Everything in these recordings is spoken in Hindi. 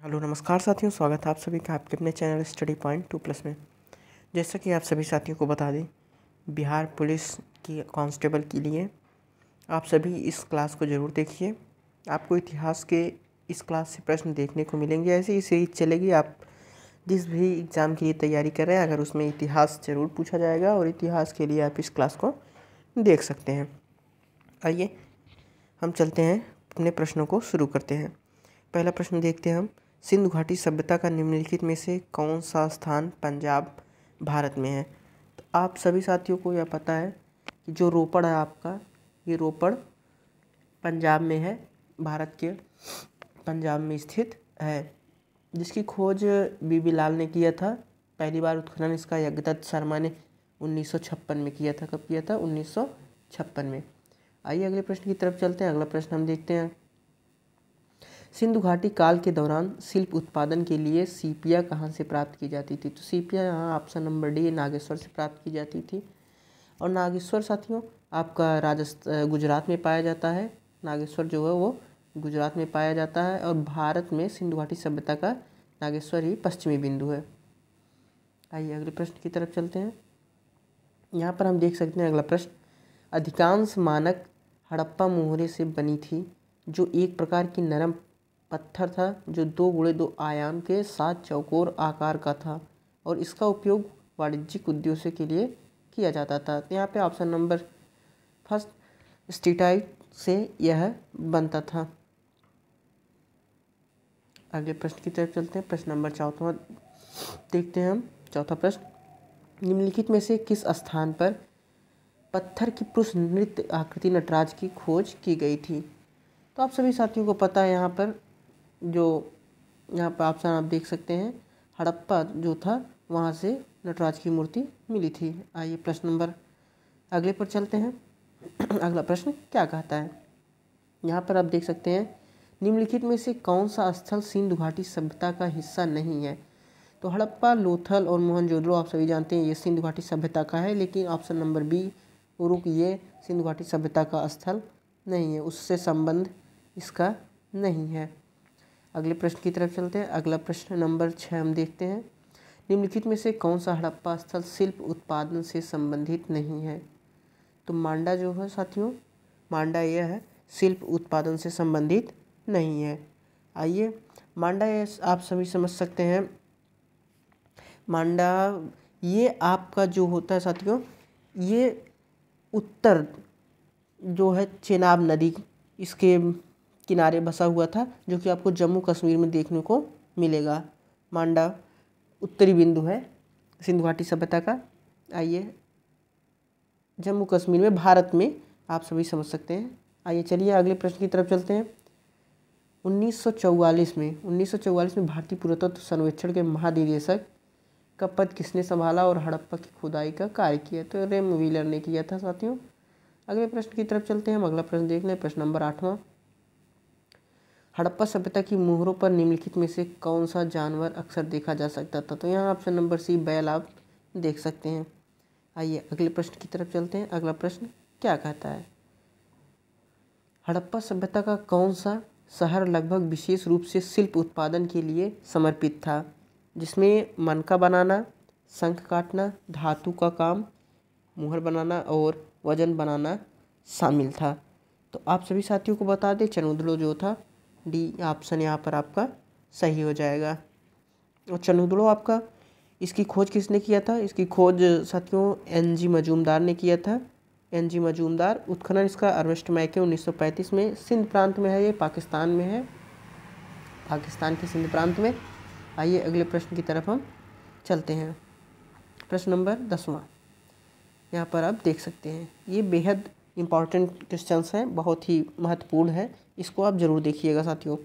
हेलो नमस्कार साथियों, स्वागत है आप सभी का आपके अपने चैनल स्टडी पॉइंट 2+ में। जैसा कि आप सभी साथियों को बता दें, बिहार पुलिस की कांस्टेबल के लिए आप सभी इस क्लास को ज़रूर देखिए। आपको इतिहास के इस क्लास से प्रश्न देखने को मिलेंगे। ऐसे ही सीरीज चलेगी। आप जिस भी एग्ज़ाम के लिए तैयारी कर रहे हैं, अगर उसमें इतिहास ज़रूर पूछा जाएगा और इतिहास के लिए आप इस क्लास को देख सकते हैं। आइए हम चलते हैं, अपने प्रश्नों को शुरू करते हैं। पहला प्रश्न देखते हैं हम। सिंधु घाटी सभ्यता का निम्नलिखित में से कौन सा स्थान पंजाब भारत में है? तो आप सभी साथियों को यह पता है कि जो रोपड़ है आपका, ये रोपड़ पंजाब में है, भारत के पंजाब में स्थित है, जिसकी खोज बीबी लाल ने किया था। पहली बार उत्खनन इसका जगदत्त शर्मा ने 1956 में किया था। कब किया था? 1956 में। आइए अगले प्रश्न की तरफ चलते हैं। अगला प्रश्न हम देखते हैं। सिंधु घाटी काल के दौरान शिल्प उत्पादन के लिए सीपिया कहाँ से प्राप्त की जाती थी? तो सीपिया यहाँ ऑप्शन नंबर डी नागेश्वर से प्राप्त की जाती थी। और नागेश्वर साथियों आपका गुजरात में पाया जाता है। नागेश्वर जो है वो गुजरात में पाया जाता है और भारत में सिंधु घाटी सभ्यता का नागेश्वर ही पश्चिमी बिंदु है। आइए अगले प्रश्न की तरफ चलते हैं। यहाँ पर हम देख सकते हैं अगला प्रश्न। अधिकांश मानक हड़प्पा मोहरे से बनी थी, जो एक प्रकार की नरम पत्थर था जो 2x2 आयाम के साथ चौकोर आकार का था और इसका उपयोग वाणिज्यिक उद्देश्य के लिए किया जाता था। तो यहाँ पे ऑप्शन नंबर फर्स्ट स्टीटाइट से यह बनता था। अगले प्रश्न की तरफ चलते हैं। प्रश्न नंबर 4 देखते हैं हम। चौथा प्रश्न। निम्नलिखित में से किस स्थान पर पत्थर की पुरुष नृत्य आकृति नटराज की खोज की गई थी? तो आप सभी साथियों को पता है, यहाँ पर ऑप्शन आप देख सकते हैं, हड़प्पा जो था वहाँ से नटराज की मूर्ति मिली थी। आइए प्रश्न नंबर अगले पर चलते हैं। अगला प्रश्न क्या कहता है? यहाँ पर आप देख सकते हैं, निम्नलिखित में से कौन सा स्थल सिंधु घाटी सभ्यता का हिस्सा नहीं है? तो हड़प्पा, लोथल और मोहनजोदड़ो आप सभी जानते हैं ये सिंधु घाटी सभ्यता का है, लेकिन ऑप्शन नंबर बी उरुक ये सिंधु घाटी सभ्यता का स्थल नहीं है, उससे संबंध इसका नहीं है। अगले प्रश्न की तरफ चलते हैं। अगला प्रश्न नंबर 6 हम देखते हैं। निम्नलिखित में से कौन सा हड़प्पा स्थल शिल्प उत्पादन से संबंधित नहीं है? तो मांडा जो है साथियों, मांडा यह है शिल्प उत्पादन से संबंधित नहीं है। आइए मांडा आप सभी समझ सकते हैं। मांडा ये आपका जो होता है साथियों, ये उत्तर जो है चेनाब नदी इसके किनारे बसा हुआ था, जो कि आपको जम्मू कश्मीर में देखने को मिलेगा। मांडा उत्तरी बिंदु है सिंधु घाटी सभ्यता का। आइए जम्मू कश्मीर में, भारत में आप सभी समझ सकते हैं। आइए चलिए अगले प्रश्न की तरफ चलते हैं। 1944 में भारतीय पुरातत्व सर्वेक्षण के महानिदेशक का पद किसने संभाला और हड़प्पा की खुदाई का कार्य किया? तो रेम व्हीलर ने किया था साथियों। अगले प्रश्न की तरफ चलते हैं। हम अगला प्रश्न देख लें। प्रश्न नंबर 8। हड़प्पा सभ्यता की मोहरों पर निम्नलिखित में से कौन सा जानवर अक्सर देखा जा सकता था? तो यहाँ ऑप्शन नंबर सी बैल आप देख सकते हैं। आइए अगले प्रश्न की तरफ चलते हैं। अगला प्रश्न क्या कहता है? हड़प्पा सभ्यता का कौन सा शहर लगभग विशेष रूप से शिल्प उत्पादन के लिए समर्पित था, जिसमें मनका बनाना, शंख काटना, धातु का काम, मुहर बनाना और वजन बनाना शामिल था? तो आप सभी साथियों को बता दें, चनोदड़ो जो था, डी ऑप्शन यहाँ पर आपका सही हो जाएगा। और चनोदड़ो आपका, इसकी खोज किसने किया था? इसकी खोज साथियों NG मजूमदार ने किया था। NG मजूमदार। उत्खनन इसका अरवेस्ट मैके 1935 में। सिंध प्रांत में है, ये पाकिस्तान में है, पाकिस्तान के सिंध प्रांत में। आइए अगले प्रश्न की तरफ हम चलते हैं। प्रश्न नंबर 10। यहाँ पर आप देख सकते हैं, ये बेहद इम्पॉर्टेंट क्वेश्चंस हैं, बहुत ही महत्वपूर्ण है, इसको आप जरूर देखिएगा साथियों।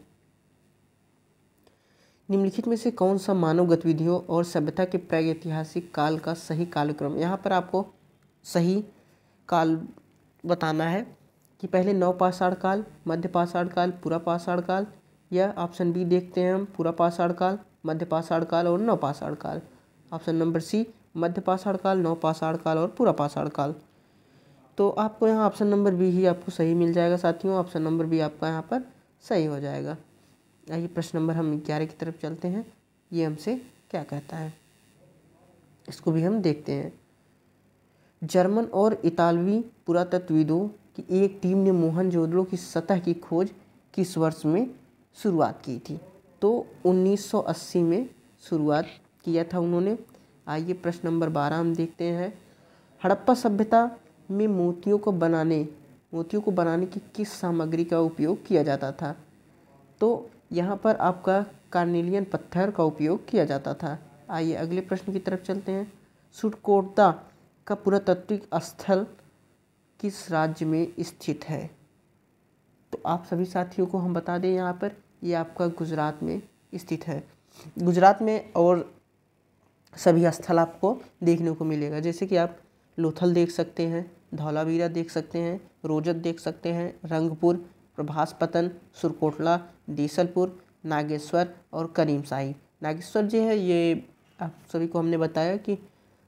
निम्नलिखित में से कौन सा मानव गतिविधियों और सभ्यता के प्रागैतिहासिक काल का सही कालक्रम? यहाँ पर आपको सही काल बताना है कि पहले नवपाषाण काल, मध्य पाषाण काल, पूरा पाषाण काल, या ऑप्शन बी देखते हैं हम, पूरा पाषाण काल, मध्य पाषाण काल और नवपाषाण काल। ऑप्शन नंबर सी मध्य पाषाण काल, नवपाषाण काल और पूरा पाषाण काल। तो आपको यहाँ ऑप्शन नंबर बी ही आपको सही मिल जाएगा साथियों। ऑप्शन नंबर बी आपका यहाँ पर सही हो जाएगा। आइए प्रश्न नंबर हम 11 की तरफ चलते हैं। ये हमसे क्या कहता है, इसको भी हम देखते हैं। जर्मन और इतालवी पुरातत्वविदों की एक टीम ने मोहनजोदड़ो की सतह की खोज किस वर्ष में शुरुआत की थी? तो 1980 में शुरुआत किया था उन्होंने। आइए प्रश्न नंबर 12 हम देखते हैं। हड़प्पा सभ्यता में मोतियों को बनाने की किस सामग्री का उपयोग किया जाता था? तो यहाँ पर आपका कार्नेलियन पत्थर का उपयोग किया जाता था। आइए अगले प्रश्न की तरफ चलते हैं। सुरकोटा का पुरातात्विक स्थल किस राज्य में स्थित है? तो आप सभी साथियों को हम बता दें, यहाँ पर ये आपका गुजरात में स्थित है। गुजरात में और सभी स्थल आपको देखने को मिलेगा, जैसे कि आप लोथल देख सकते हैं, धौलावीरा देख सकते हैं, रोजत देख सकते हैं, रंगपुर, प्रभास पतन, सुरकोटला, देसलपुर, नागेश्वर और करीमशाही। नागेश्वर जो है ये आप सभी को हमने बताया कि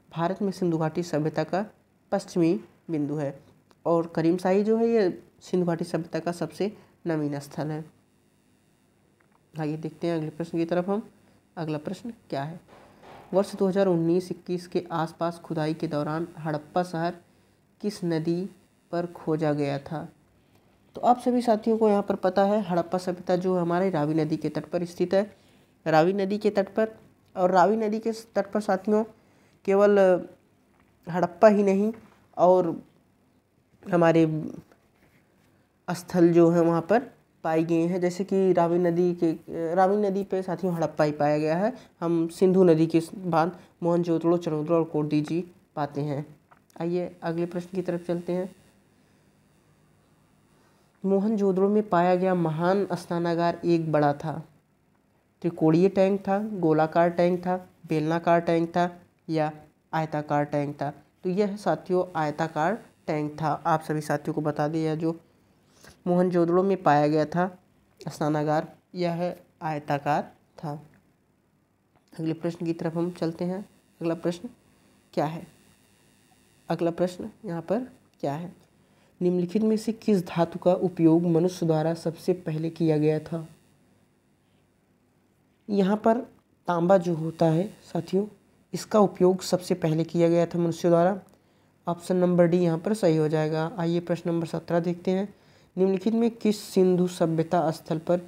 भारत में सिंधु घाटी सभ्यता का पश्चिमी बिंदु है, और करीमशाही जो है ये सिंधु घाटी सभ्यता का सबसे नवीन स्थल है। आइए देखते हैं अगले प्रश्न की तरफ हम। अगला प्रश्न क्या है? वर्ष 2019-21 के आसपास खुदाई के दौरान हड़प्पा शहर किस नदी पर खोजा गया था? तो आप सभी साथियों को यहाँ पर पता है, हड़प्पा सभ्यता जो हमारे रावी नदी के तट पर स्थित है। रावी नदी के तट पर, और रावी नदी के तट पर साथियों केवल हड़प्पा ही नहीं और हमारे स्थल जो है वहाँ पर पाए गए हैं, जैसे कि रावी नदी पे साथियों हड़प्पा ही पाया गया है। हम सिंधु नदी के बाद मोहनजोदड़ो, चरोदड़ो और कोडदीजी पाते हैं। आइए अगले प्रश्न की तरफ चलते हैं। मोहनजोदड़ो में पाया गया महान स्नानागार एक बड़ा था, त्रिकोणीय टैंक था, गोलाकार टैंक था, बेलनाकार टैंक था या आयताकार टैंक था? तो यह साथियों आयताकार टैंक था। आप सभी साथियों को बता दें, यह जो मोहनजोदड़ो में पाया गया था स्नानागार, यह आयताकार था। अगले प्रश्न की तरफ हम चलते हैं। अगला प्रश्न क्या है? अगला प्रश्न यहाँ पर क्या है? निम्नलिखित में से किस धातु का उपयोग मनुष्य द्वारा सबसे पहले किया गया था? यहाँ पर तांबा जो होता है साथियों, इसका उपयोग सबसे पहले किया गया था मनुष्य द्वारा। ऑप्शन नंबर डी यहाँ पर सही हो जाएगा। आइए प्रश्न नंबर 17 देखते हैं। निम्नलिखित में किस सिंधु सभ्यता स्थल पर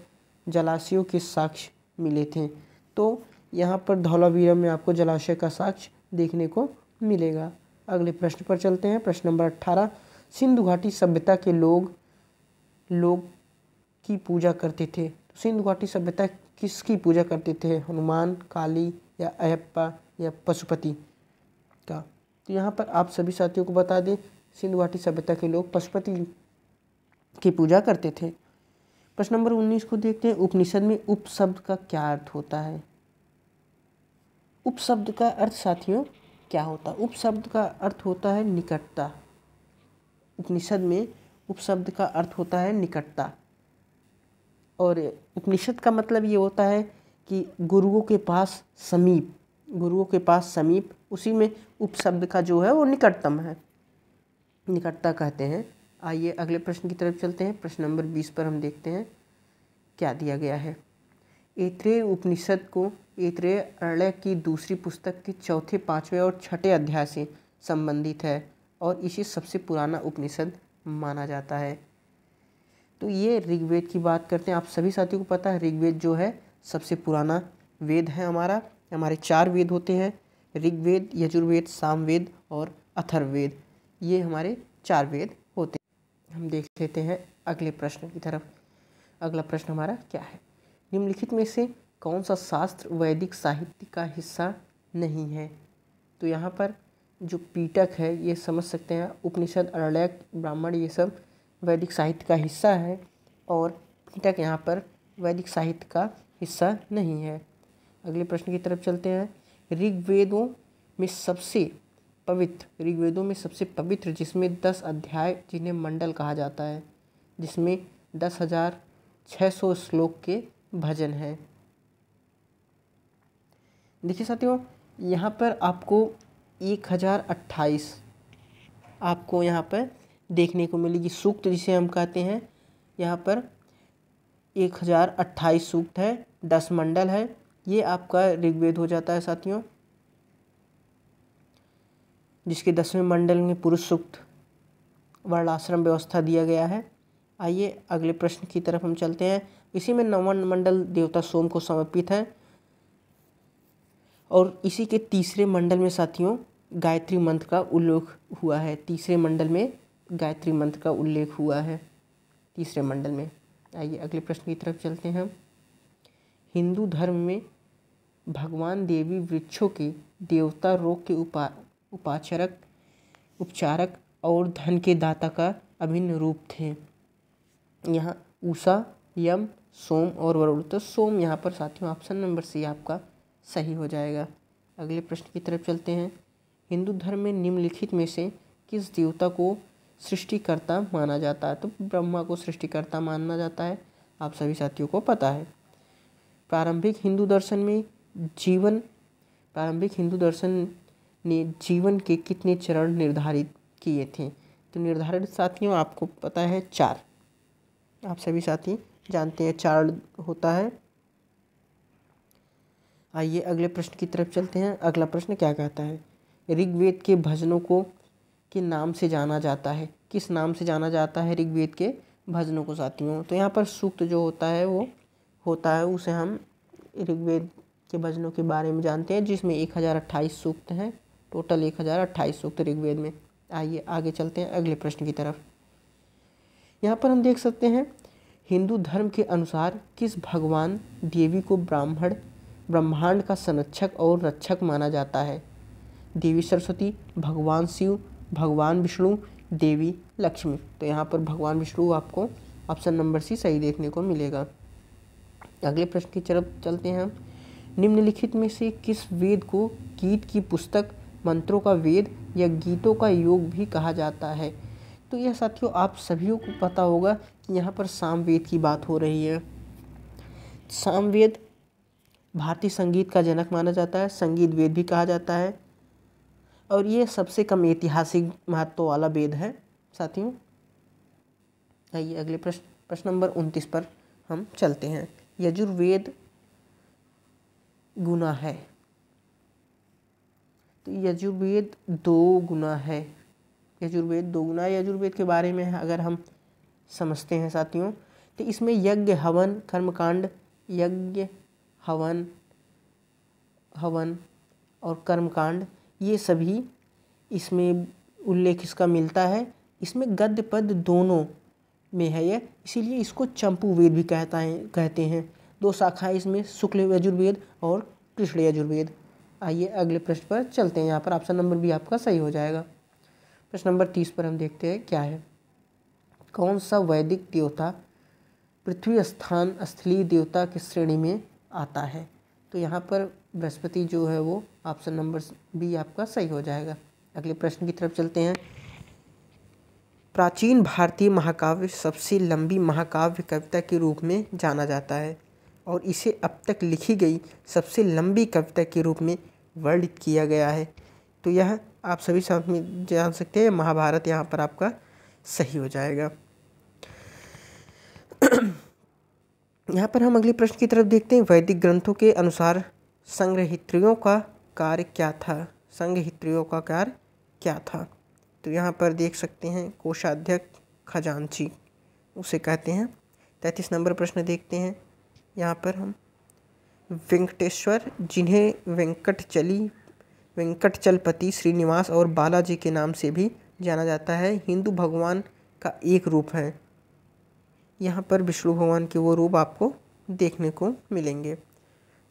जलाशयों के साक्ष्य मिले थे? तो यहाँ पर धौलावीरा में आपको जलाशय का साक्ष्य देखने को मिलेगा। अगले प्रश्न पर चलते हैं। प्रश्न नंबर 18। सिंधु घाटी सभ्यता के लोग की पूजा करते थे। तो सिंधु घाटी सभ्यता किसकी पूजा करते थे? हनुमान, काली या अयप्पा या पशुपति का? तो यहाँ पर आप सभी साथियों को बता दें, सिंधु घाटी सभ्यता के लोग पशुपति की पूजा करते थे। प्रश्न नंबर 19 को देखते हैं। उपनिषद में उप शब्द का क्या अर्थ होता है? उप शब्द का अर्थ साथियों क्या होता है? उप शब्द का अर्थ होता है निकटता। उपनिषद में उप शब्द का अर्थ होता है निकटता, और उपनिषद का मतलब ये होता है कि गुरुओं के पास समीप, उसी में उप शब्द का जो है वो निकटतम है, निकटता कहते हैं। आइए अगले प्रश्न की तरफ चलते हैं। प्रश्न नंबर 20 पर हम देखते हैं क्या दिया गया है। ऐतरेय उपनिषद को ऐतरेय अरण्यक की दूसरी पुस्तक के चौथे, पाँचवें और छठे अध्याय से संबंधित है और इसे सबसे पुराना उपनिषद माना जाता है। तो ये ऋग्वेद की बात करते हैं। आप सभी साथियों को पता है ऋग्वेद जो है सबसे पुराना वेद है हमारा। हमारे 4 वेद होते हैं, ऋग्वेद, यजुर्वेद, सामवेद और अथर्ववेद। ये हमारे 4 वेद होते हैं। हम देख लेते हैं अगले प्रश्न की तरफ। अगला प्रश्न हमारा क्या है? निम्नलिखित में से कौन सा शास्त्र वैदिक साहित्य का हिस्सा नहीं है? तो यहाँ पर जो पीटक है ये समझ सकते हैं, उपनिषद, अरण्यक, ब्राह्मण ये सब वैदिक साहित्य का हिस्सा है, और पीटक यहाँ पर वैदिक साहित्य का हिस्सा नहीं है। अगले प्रश्न की तरफ चलते हैं। ऋग्वेदों में सबसे पवित्र जिसमें 10 अध्याय जिन्हें मंडल कहा जाता है, जिसमें 10,600 श्लोक के भजन हैं। देखिए साथियों, यहाँ पर आपको 1028 आपको यहाँ पर देखने को मिलेगी सूक्त, जिसे हम कहते हैं यहाँ पर 1028 सूक्त है, 10 मंडल है। ये आपका ऋग्वेद हो जाता है साथियों, जिसके 10वें मंडल में पुरुष सूक्त वर्णाश्रम व्यवस्था दिया गया है। आइए अगले प्रश्न की तरफ हम चलते हैं। इसी में 9वां मंडल देवता सोम को समर्पित है और इसी के तीसरे मंडल में साथियों गायत्री मंत्र का उल्लेख हुआ है। तीसरे मंडल में गायत्री मंत्र का उल्लेख हुआ है, तीसरे मंडल में। आइए अगले प्रश्न की तरफ चलते हैं। हिंदू धर्म में भगवान देवी वृक्षों के देवता, रोग के उपचारक और धन के दाता का अभिन्न रूप थे। यहाँ उषा, यम, सोम और वरुण। तो सोम यहाँ पर साथियों ऑप्शन नंबर सी आपका सही हो जाएगा। अगले प्रश्न की तरफ चलते हैं। हिंदू धर्म में निम्नलिखित में से किस देवता को सृष्टिकर्ता माना जाता है? तो ब्रह्मा को सृष्टिकर्ता माना जाता है, आप सभी साथियों को पता है। प्रारंभिक हिंदू दर्शन ने जीवन के कितने चरण निर्धारित किए थे? तो निर्धारित साथियों आपको पता है 4, आप सभी साथी जानते हैं 4 होता है। आइए अगले प्रश्न की तरफ चलते हैं। अगला प्रश्न क्या कहता है? ऋग्वेद के भजनों को किस नाम से जाना जाता है? किस नाम से जाना जाता है ऋग्वेद के भजनों को साथियों? तो यहाँ पर सूक्त जो होता है वो होता है, उसे हम ऋग्वेद के भजनों के बारे में जानते हैं, जिसमें 1028 सूक्त हैं। टोटल 1028 सूक्त ऋग्वेद में। आइए आगे चलते हैं अगले प्रश्न की तरफ। यहाँ पर हम देख सकते हैं हिंदू धर्म के अनुसार किस भगवान देवी को ब्रह्मांड का संरक्षक और रक्षक माना जाता है? देवी सरस्वती, भगवान शिव, भगवान विष्णु, देवी लक्ष्मी। तो यहाँ पर भगवान विष्णु आपको ऑप्शन नंबर सी सही देखने को मिलेगा। अगले प्रश्न की तरफ चलते हैं हम। निम्नलिखित में से किस वेद को गीत की पुस्तक, मंत्रों का वेद या गीतों का योग भी कहा जाता है? तो यह साथियों आप सभी को पता होगा कि यहाँ पर सामवेद की बात हो रही है। सामवेद भारतीय संगीत का जनक माना जाता है, संगीत वेद भी कहा जाता है और ये सबसे कम ऐतिहासिक महत्व वाला वेद है साथियों। आइए अगले प्रश्न नंबर 29 पर हम चलते हैं। यजुर्वेद गुना है? तो यजुर्वेद 2 गुना है। यजुर्वेद 2 गुना है। यजुर्वेद के बारे में अगर हम समझते हैं साथियों, तो इसमें यज्ञ, हवन, कर्मकांड, यज्ञ, हवन और कर्मकांड, ये सभी इसमें उल्लेख इसका मिलता है। इसमें गद्य पद दोनों में है ये, इसीलिए इसको चंपू वेद भी कहते हैं। 2 शाखाएं इसमें, शुक्ल यजुर्वेद और कृष्ण यजुर्वेद। आइए अगले प्रश्न पर चलते हैं। यहाँ पर ऑप्शन नंबर भी आपका सही हो जाएगा। प्रश्न नंबर 30 पर हम देखते हैं क्या है। कौन सा वैदिक देवता पृथ्वी स्थान स्थलीय देवता की श्रेणी में आता है? तो यहाँ पर बृहस्पति जो है वो ऑप्शन नंबर बी आपका सही हो जाएगा। अगले प्रश्न की तरफ चलते हैं। प्राचीन भारतीय महाकाव्य सबसे लंबी महाकाव्य कविता के रूप में जाना जाता है और इसे अब तक लिखी गई सबसे लंबी कविता के रूप में वर्णित किया गया है। तो यह आप सभी साथ में जान सकते हैं, महाभारत यहाँ पर आपका सही हो जाएगा। यहाँ पर हम अगले प्रश्न की तरफ देखते हैं। वैदिक ग्रंथों के अनुसार संग्रहित्रियों का कार्य क्या था? संग्रहित्रियों का कार्य क्या था? तो यहाँ पर देख सकते हैं कोषाध्यक्ष, खजांची उसे कहते हैं। 33 नंबर प्रश्न देखते हैं। यहाँ पर हम वेंकटेश्वर, जिन्हें वेंकटचलपति, श्रीनिवास और बालाजी के नाम से भी जाना जाता है, हिंदू भगवान का एक रूप है। यहाँ पर विष्णु भगवान के वो रूप आपको देखने को मिलेंगे,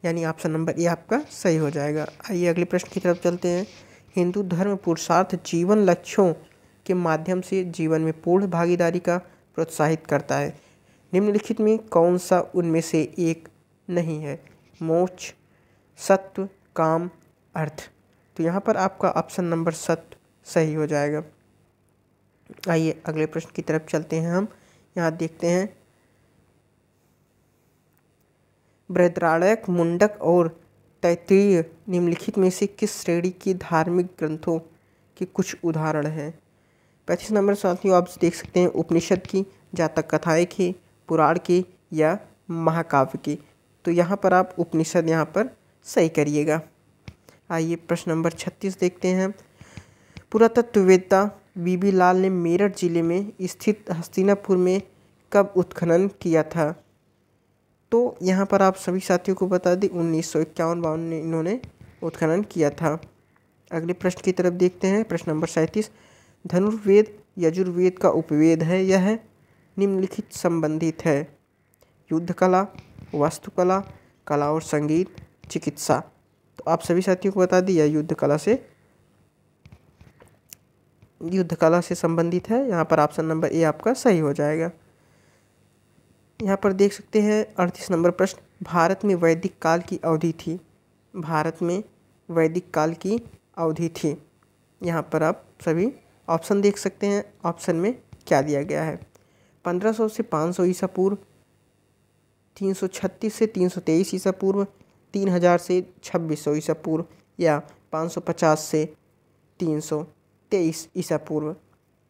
यानी ऑप्शन नंबर ए आपका सही हो जाएगा। आइए अगले प्रश्न की तरफ चलते हैं। हिंदू धर्म पुरुषार्थ जीवन लक्ष्यों के माध्यम से जीवन में पूर्ण भागीदारी का प्रोत्साहित करता है। निम्नलिखित में कौन सा उनमें से एक नहीं है? मोक्ष, सत्व, काम, अर्थ। तो यहाँ पर आपका ऑप्शन नंबर सत्व सही हो जाएगा। आइए अगले प्रश्न की तरफ चलते हैं। हम यहाँ देखते हैं बृहदारण्यक, मुंडक और तैत्तिरीय निम्नलिखित में से किस श्रेणी के धार्मिक ग्रंथों के कुछ उदाहरण हैं? 35 नंबर साथियों आप देख सकते हैं उपनिषद की, जातक कथाएं की, पुराण की या महाकाव्य की। तो यहाँ पर आप उपनिषद यहाँ पर सही करिएगा। आइए प्रश्न नंबर 36 देखते हैं। पुरातत्ववेत्ता बीबी लाल ने मेरठ जिले में स्थित हस्तिनापुर में कब उत्खनन किया था? तो यहाँ पर आप सभी साथियों को बता दें 1951-52 में इन्होंने उत्खनन किया था। अगले प्रश्न की तरफ देखते हैं। प्रश्न नंबर 37। धनुर्वेद यजुर्वेद का उपवेद है, यह निम्नलिखित संबंधित है। युद्ध कला, वास्तुकला, कला और संगीत, चिकित्सा। तो आप सभी साथियों को बता दिया युद्ध कला से संबंधित है। यहाँ पर ऑप्शन नंबर ए आपका सही हो जाएगा। यहाँ पर देख सकते हैं 38 नंबर प्रश्न। भारत में वैदिक काल की अवधि थी। भारत में वैदिक काल की अवधि थी। यहाँ पर आप सभी ऑप्शन देख सकते हैं। ऑप्शन में क्या दिया गया है? 1500 से 500 ईसा पूर्व, 336 से 323 ईसा पूर्व, 3000 से 2600 ईसा पूर्व, या 550 से 323 ईसा पूर्व।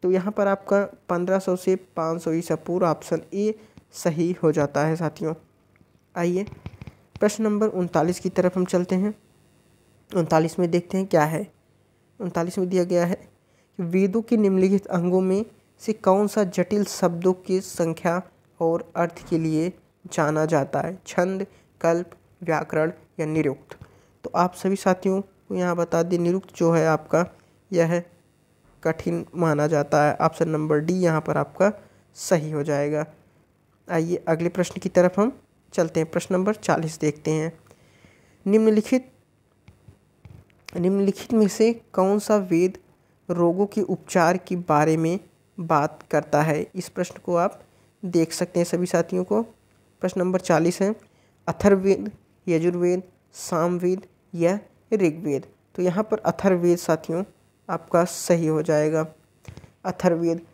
तो यहाँ पर आपका 1500 से 500 ईसा पूर्व ऑप्शन ए सही हो जाता है साथियों। आइए प्रश्न नंबर 39 की तरफ हम चलते हैं। 39 में देखते हैं क्या है। 39 में दिया गया है कि वेदों के निम्नलिखित अंगों में से कौन सा जटिल शब्दों की संख्या और अर्थ के लिए जाना जाता है? छंद, कल्प, व्याकरण या निरुक्त। तो आप सभी साथियों को यहाँ बता दें निरुक्त जो है आपका यह कठिन माना जाता है। ऑप्शन नंबर डी यहाँ पर आपका सही हो जाएगा। आइए अगले प्रश्न की तरफ हम चलते हैं। प्रश्न नंबर 40 देखते हैं। निम्नलिखित में से कौन सा वेद रोगों के उपचार के बारे में बात करता है? इस प्रश्न को आप देख सकते हैं सभी साथियों को। प्रश्न नंबर 40 है अथर्ववेद, यजुर्वेद, सामवेद या ऋग्वेद। तो यहाँ पर अथर्ववेद साथियों आपका सही हो जाएगा। अथर्ववेद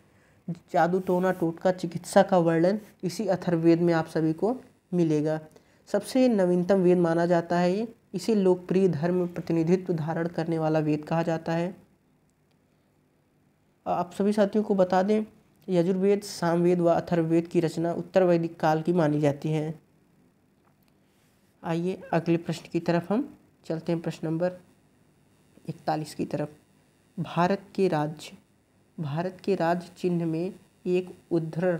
जादू टोना टोटका चिकित्सा का वर्णन इसी अथर्ववेद में आप सभी को मिलेगा। सबसे नवीनतम वेद माना जाता है ये। इसे लोकप्रिय धर्म में प्रतिनिधित्व धारण करने वाला वेद कहा जाता है। आप सभी साथियों को बता दें यजुर्वेद, सामवेद व अथर्ववेद की रचना उत्तर वैदिक काल की मानी जाती है। आइए अगले प्रश्न की तरफ हम चलते हैं। प्रश्न नंबर 41 की तरफ। भारत के राज्य चिन्ह में एक उद्धरण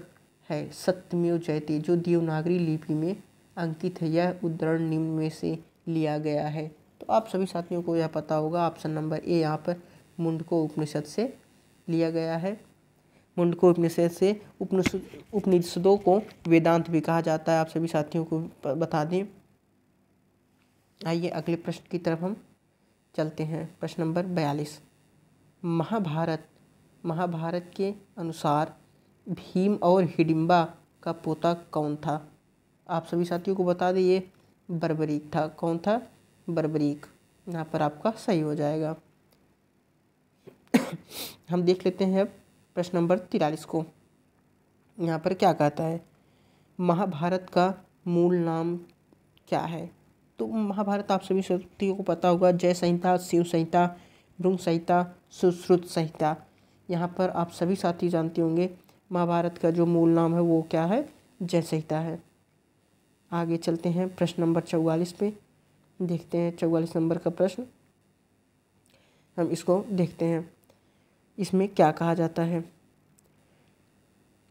है सत्यमेव जयते जो देवनागरी लिपि में अंकित है। यह उद्धरण निम्न में से लिया गया है। तो आप सभी साथियों को यह पता होगा। ऑप्शन नंबर ए यहाँ पर मुंडको उपनिषद से लिया गया है। मुंडको उपनिषद से उपनिषदों को वेदांत भी कहा जाता है। आप सभी साथियों को बता दें। आइए अगले प्रश्न की तरफ हम चलते हैं। प्रश्न नंबर 42। महाभारत के अनुसार भीम और हिडिंबा का पोता कौन था? आप सभी साथियों को बता दें ये बर्बरीक था। कौन था? बर्बरीक। यहाँ पर आपका सही हो जाएगा। हम देख लेते हैं अब प्रश्न नंबर 43 को। यहाँ पर क्या कहता है? महाभारत का मूल नाम क्या है? तो महाभारत आप सभी साथियों को पता होगा जय संहिता, शिव संहिता, भृंग संहिता, सुश्रुत संहिता। यहाँ पर आप सभी साथी जानते होंगे महाभारत का जो मूल नाम है वो क्या है? जय संहिता है। आगे चलते हैं प्रश्न नंबर 44 पे। देखते हैं 44 नंबर का प्रश्न। हम इसको देखते हैं। इसमें क्या कहा जाता है?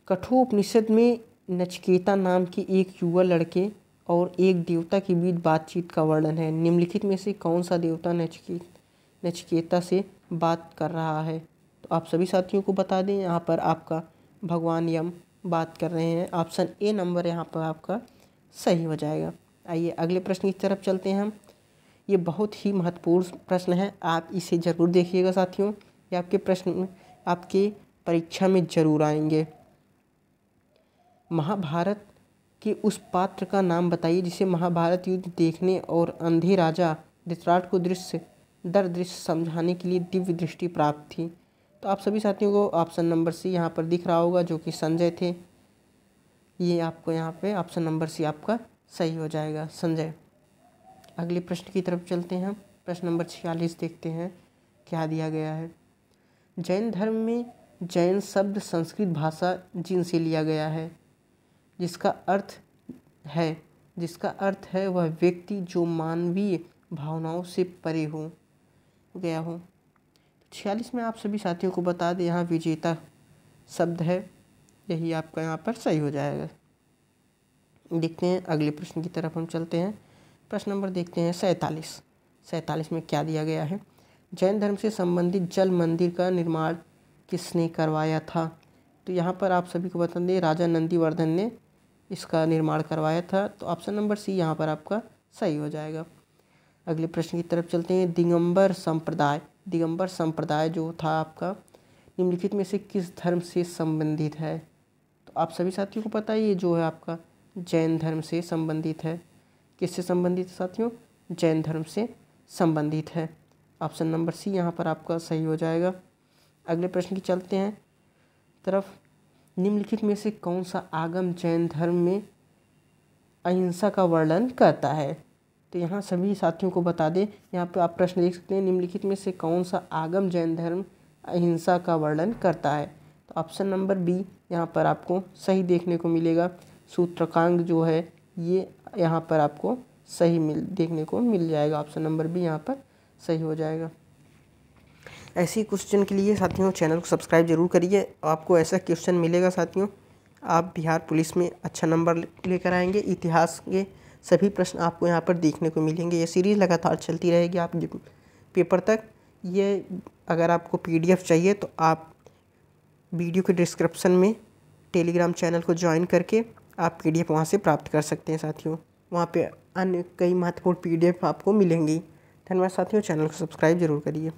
कठोपनिषद में नचिकेता नाम के एक युवा लड़के और एक देवता के बीच बातचीत का वर्णन है। निम्नलिखित में से कौन सा देवता नचिकेता से बात कर रहा है? तो आप सभी साथियों को बता दें यहाँ पर आपका भगवान यम बात कर रहे हैं। ऑप्शन ए नंबर यहाँ पर आपका सही हो जाएगा। आइए अगले प्रश्न की तरफ चलते हैं हम। ये बहुत ही महत्वपूर्ण प्रश्न है, आप इसे ज़रूर देखिएगा साथियों। ये आपके प्रश्न आपके परीक्षा में ज़रूर आएंगे। महाभारत के उस पात्र का नाम बताइए जिसे महाभारत युद्ध देखने और अंधे राजा धृतराष्ट्र को दृश्य समझाने के लिए दिव्य दृष्टि प्राप्त थी। तो आप सभी साथियों को ऑप्शन नंबर सी यहाँ पर दिख रहा होगा जो कि संजय थे। ये आपको यहाँ पे ऑप्शन नंबर सी आपका सही हो जाएगा, संजय। अगले प्रश्न की तरफ चलते हैं। प्रश्न नंबर 46 देखते हैं क्या दिया गया है। जैन धर्म में जैन शब्द संस्कृत भाषा जिन से लिया गया है जिसका अर्थ है, जिसका अर्थ है वह व्यक्ति जो मानवीय भावनाओं से परे हो गया हो। 46 में आप सभी साथियों को बता दें यहाँ विजेता शब्द है, यही आपका यहाँ पर सही हो जाएगा। देखते हैं अगले प्रश्न की तरफ हम चलते हैं। प्रश्न नंबर देखते हैं 47 में क्या दिया गया है। जैन धर्म से संबंधित जल मंदिर का निर्माण किसने करवाया था? तो यहाँ पर आप सभी को बता दें राजा नंदीवर्धन ने इसका निर्माण करवाया था। तो ऑप्शन नंबर सी यहाँ पर आपका सही हो जाएगा। अगले प्रश्न की तरफ चलते हैं। दिगंबर संप्रदाय जो था आपका निम्नलिखित में से किस धर्म से संबंधित है? तो आप सभी साथियों को पता है ये जो है आपका जैन धर्म से संबंधित है। किससे संबंधित है साथियों? जैन धर्म से संबंधित है। ऑप्शन नंबर सी यहाँ पर आपका सही हो जाएगा। अगले प्रश्न की चलते हैं तरफ। निम्नलिखित में से कौन सा आगम जैन धर्म में अहिंसा का वर्णन करता है? तो यहाँ सभी साथियों को बता दें, यहाँ पे आप प्रश्न देख सकते हैं निम्नलिखित में से कौन सा आगम जैन धर्म अहिंसा का वर्णन करता है? तो ऑप्शन नंबर बी यहाँ पर आपको सही देखने को मिलेगा। सूत्रकांग जो है ये यहाँ पर आपको सही देखने को मिल जाएगा। ऑप्शन नंबर बी यहाँ पर सही हो जाएगा। ऐसे ही क्वेश्चन के लिए साथियों चैनल को सब्सक्राइब जरूर करिए। आपको ऐसा क्वेश्चन मिलेगा साथियों, आप बिहार पुलिस में अच्छा नंबर लेकर आएंगे। इतिहास के सभी प्रश्न आपको यहाँ पर देखने को मिलेंगे। ये सीरीज़ लगातार चलती रहेगी आप पेपर तक। ये अगर आपको PDF चाहिए तो आप वीडियो के डिस्क्रिप्शन में टेलीग्राम चैनल को ज्वाइन करके आप PDF वहाँ से प्राप्त कर सकते हैं साथियों। वहाँ पे अन्य कई महत्वपूर्ण PDF आपको मिलेंगी। धन्यवाद साथियों, चैनल को सब्सक्राइब जरूर करिए।